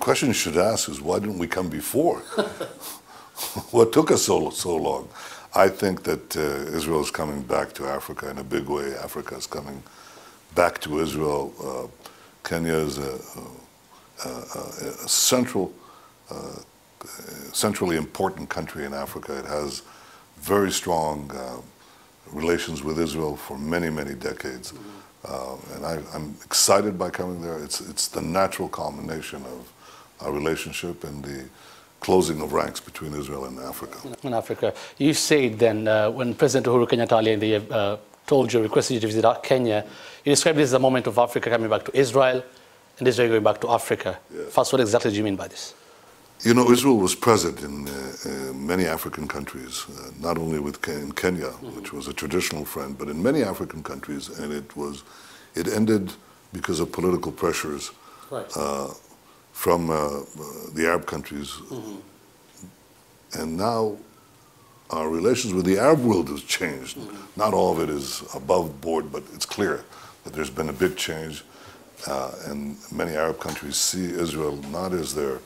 question you should ask is, why didn't we come before? What took us so long? I think that Israel is coming back to Africa in a big way. Africa is coming back to Israel. Kenya is a centrally important country in Africa. It has very strong relations with Israel for many, many decades. And I'm excited by coming there. It's the natural culmination of our relationship and the closing of ranks between Israel and Africa. In Africa. You said then, when President Uhuru Kenyatta earlier in the year told you, requested you to visit Kenya, you described this as a moment of Africa coming back to Israel and Israel going back to Africa. Yes. First, what exactly do you mean by this? You know, Israel was present in many African countries, not only in Kenya, which was a traditional friend, but in many African countries, and it ended because of political pressures from the Arab countries. And now our relations with the Arab world has changed. Not all of it is above board, but it's clear that there's been a big change, and many Arab countries see Israel not as their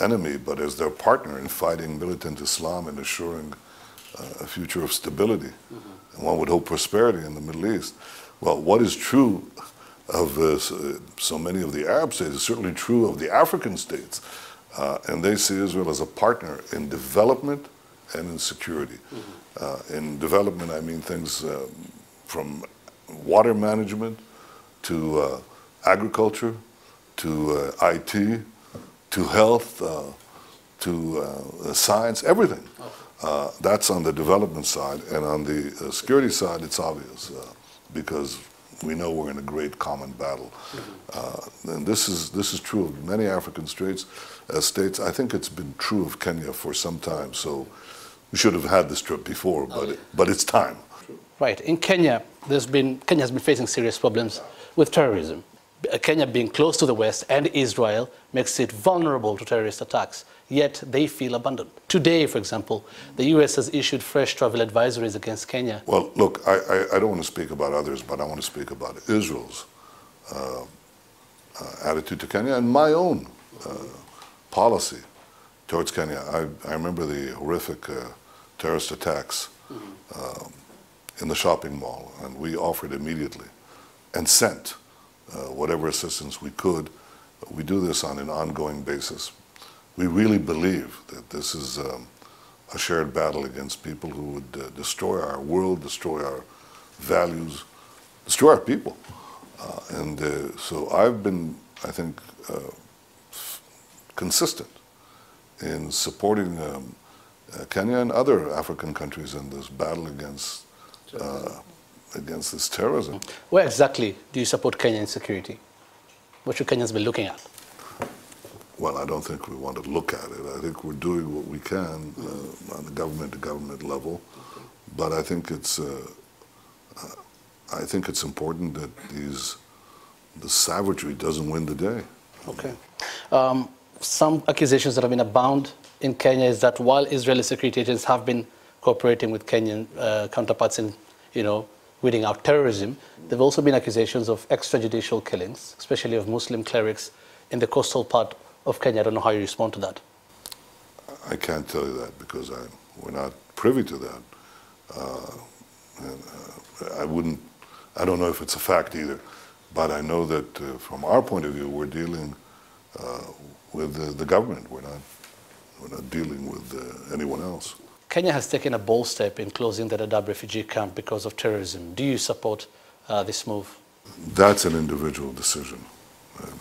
enemy, but as their partner in fighting militant Islam and assuring a future of stability. And one would hope prosperity in the Middle East. Well, what is true of so many of the Arab states is certainly true of the African states. And they see Israel as a partner in development and in security. In development, I mean things from water management to agriculture, to IT, to health, to science, everything. That's on the development side. And on the security side, it's obvious, because we know we're in a great common battle. And this is true of many African states. I think it's been true of Kenya for some time. So we should have had this trip before, but it's time. Right. In Kenya, Kenya has been facing serious problems with terrorism. Kenya being close to the West and Israel makes it vulnerable to terrorist attacks, yet they feel abandoned. Today, for example, the US has issued fresh travel advisories against Kenya. Well, look, I don't want to speak about others, but I want to speak about Israel's attitude to Kenya and my own policy towards Kenya. I remember the horrific terrorist attacks in the shopping mall, and we offered immediately and sent whatever assistance we could. We do this on an ongoing basis. We really believe that this is a shared battle against people who would destroy our world, destroy our values, destroy our people. So I've been, I think, consistent in supporting Kenya and other African countries in this battle against this terrorism. Where exactly do you support Kenya in security? What should Kenyans be looking at? Well, I don't think we want to look at it. I think we're doing what we can on the government-to-government level, but I think it's important that the savagery doesn't win the day. Okay. Some accusations that have been abound in Kenya is that while Israeli security agents have been cooperating with Kenyan counterparts in, weeding out terrorism, there have also been accusations of extrajudicial killings, especially of Muslim clerics in the coastal part of Kenya. I don't know how you respond to that. I can't tell you that because we're not privy to that. I don't know if it's a fact either, but I know that from our point of view, we're dealing with the government. We're not dealing with anyone else. Kenya has taken a bold step in closing the Dadaab refugee camp because of terrorism. Do you support this move? That's an individual decision. And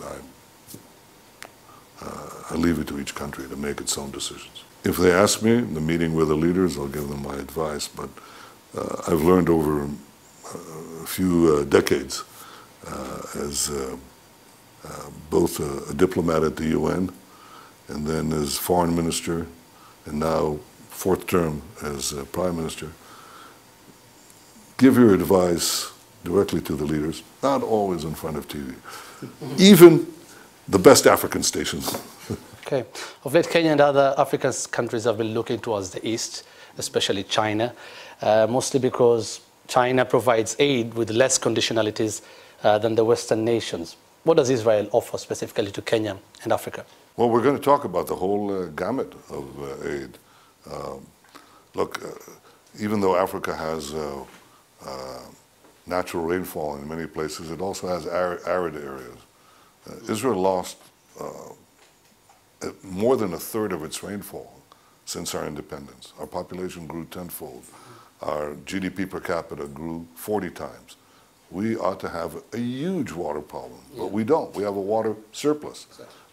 I leave it to each country to make its own decisions. If they ask me in the meeting with the leaders, I'll give them my advice. But I've learned over a few decades as both a diplomat at the UN and then as foreign minister and now fourth term as Prime Minister, give your advice directly to the leaders, not always in front of TV. Even the best African stations. Okay. Of late, Kenya and other African countries have been looking towards the East, especially China, mostly because China provides aid with less conditionalities than the Western nations. what does Israel offer specifically to Kenya and Africa? Well, we're going to talk about the whole gamut of aid. Look, even though Africa has natural rainfall in many places, it also has arid areas. Israel lost more than a third of its rainfall since our independence. Our population grew tenfold. Our GDP per capita grew 40 times. We ought to have a huge water problem, but we don't. We have a water surplus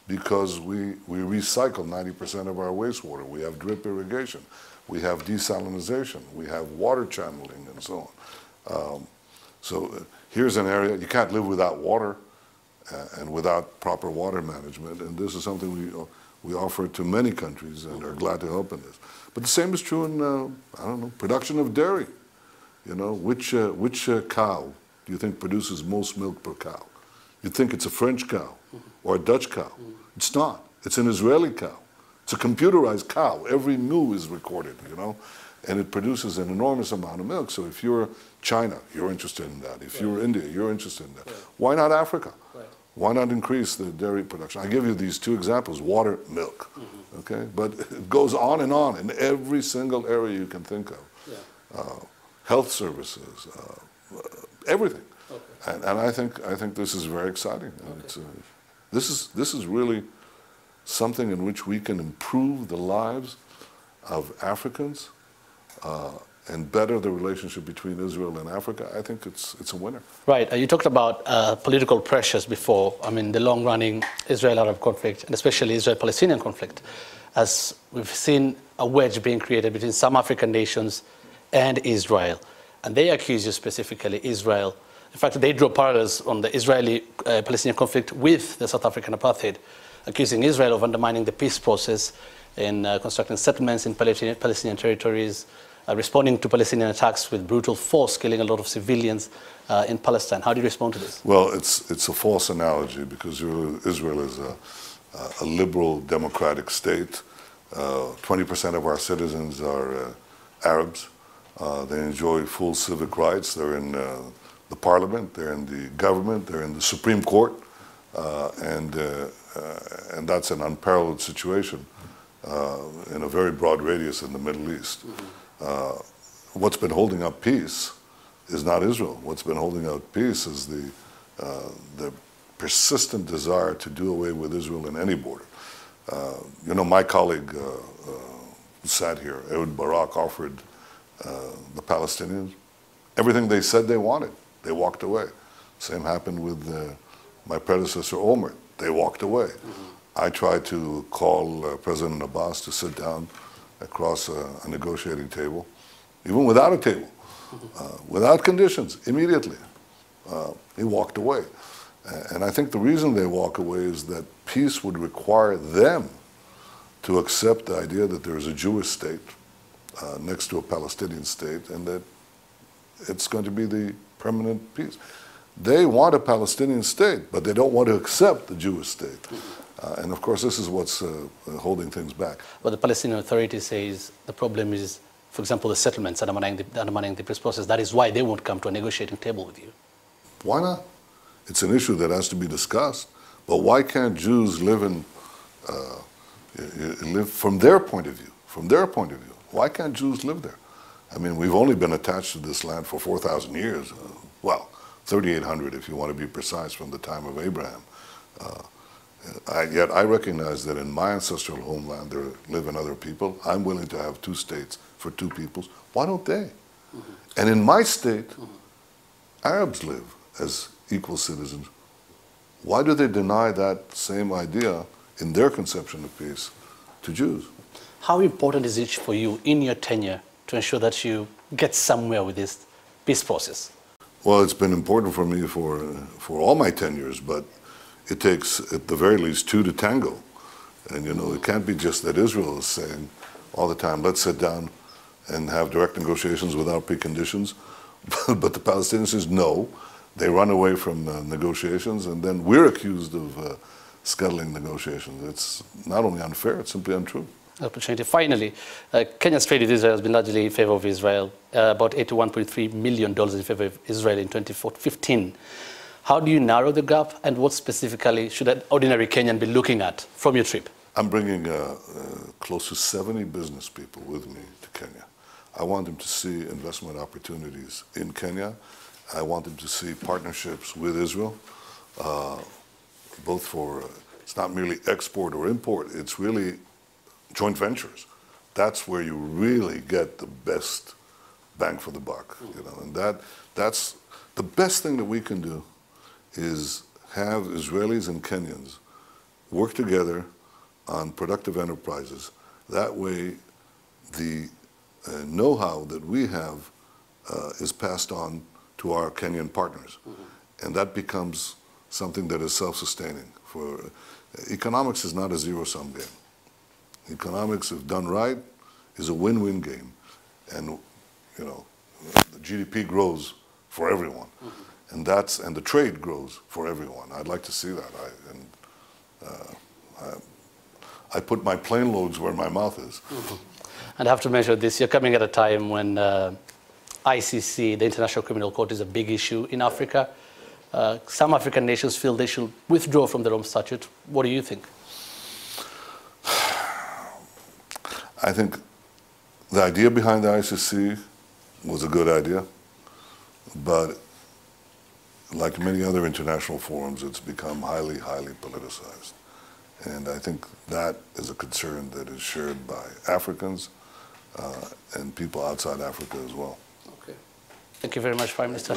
because we recycle 90% of our wastewater. We have drip irrigation. We have desalinization. We have water channeling and so on. So here's an area, you can't live without water and without proper water management, and this is something we offer to many countries and are glad to help in this. But the same is true in, I don't know, production of dairy. You know, which cow do you think produces most milk per cow? You'd think it's a French cow or a Dutch cow. It's not. It's an Israeli cow. It's a computerized cow. Every moo is recorded, you know, and it produces an enormous amount of milk. So if you're China, you're interested in that. If you're India, you're interested in that. Why not Africa? Why not increase the dairy production? I give you these two examples, water, milk, okay? But it goes on in every single area you can think of. Health services, everything. And I think this is very exciting. It's, this is really something in which we can improve the lives of Africans and better the relationship between Israel and Africa. I think it's a winner. Right. You talked about political pressures before. I mean, the long-running Israel-Arab conflict, and especially Israel-Palestinian conflict, as we've seen a wedge being created between some African nations and Israel. And they accuse you specifically, Israel. In fact, they draw parallels on the Israeli-Palestinian conflict with the South African apartheid, accusing Israel of undermining the peace process in constructing settlements in Palestinian territories, responding to Palestinian attacks with brutal force, killing a lot of civilians in Palestine. How do you respond to this? Well, it's a false analogy because Israel is a liberal democratic state. 20% of our citizens are Arabs. They enjoy full civic rights. They're in the parliament, they're in the government, they're in the Supreme Court, and that's an unparalleled situation in a very broad radius in the Middle East. What's been holding up peace is not Israel. What's been holding up peace is the persistent desire to do away with Israel in any border. You know, my colleague who sat here, Ehud Barak, offered the Palestinians everything they said they wanted. They walked away. Same happened with my predecessor, Olmert. They walked away. I tried to call President Abbas to sit down across a negotiating table, even without a table, without conditions, immediately. He walked away. And I think the reason they walk away is that peace would require them to accept the idea that there is a Jewish state next to a Palestinian state and that it's going to be the permanent peace. They want a Palestinian state, but they don't want to accept the Jewish state. And of course, this is what's holding things back. But the Palestinian Authority says the problem is, for example, the settlements undermining the peace process. That is why they won't come to a negotiating table with you. Why not? It's an issue that has to be discussed. But why can't Jews live from their point of view? From their point of view, why can't Jews live there? I mean, we've only been attached to this land for 4,000 years. Well, 3,800 if you want to be precise, from the time of Abraham. Yet I recognize that in my ancestral homeland there live other people. I'm willing to have 2 states for 2 peoples. Why don't they? And in my state, Arabs live as equal citizens. Why do they deny that same idea in their conception of peace to Jews? How important is it for you in your tenure to ensure that you get somewhere with this peace process? Well, it's been important for me for all my tenures, but it takes, at the very least, 2 to tango. And, you know, it can't be just that Israel is saying all the time, let's sit down and have direct negotiations without preconditions. But the Palestinians says no. They run away from negotiations, and then we're accused of scuttling negotiations. It's not only unfair, it's simply untrue. Opportunity. Finally, Kenya's trade with Israel has been largely in favor of Israel, about $81.3 million in favor of Israel in 2015. How do you narrow the gap, and what specifically should an ordinary Kenyan be looking at from your trip? I'm bringing close to 70 business people with me to Kenya. I want them to see investment opportunities in Kenya. I want them to see partnerships with Israel, both for, it's not merely export or import, it's really joint ventures. That's where you really get the best bang for the buck, you know, and that's the best thing that we can do is have Israelis and Kenyans work together on productive enterprises. That way, the know-how that we have is passed on to our Kenyan partners. And that becomes something that is self-sustaining. For economics is not a zero-sum game. Economics, if done right, is a win-win game. And, you know, the GDP grows for everyone. And the trade grows for everyone. I'd like to see that. I put my plane loads where my mouth is. And I have to mention this, you're coming at a time when ICC, the International Criminal Court, is a big issue in Africa. Some African nations feel they should withdraw from the Rome Statute. What do you think? I think the idea behind the ICC was a good idea, but like many other international forums, it's become highly, highly politicized. And I think that is a concern that is shared by Africans and people outside Africa as well. Okay. Thank you very much, Prime Minister.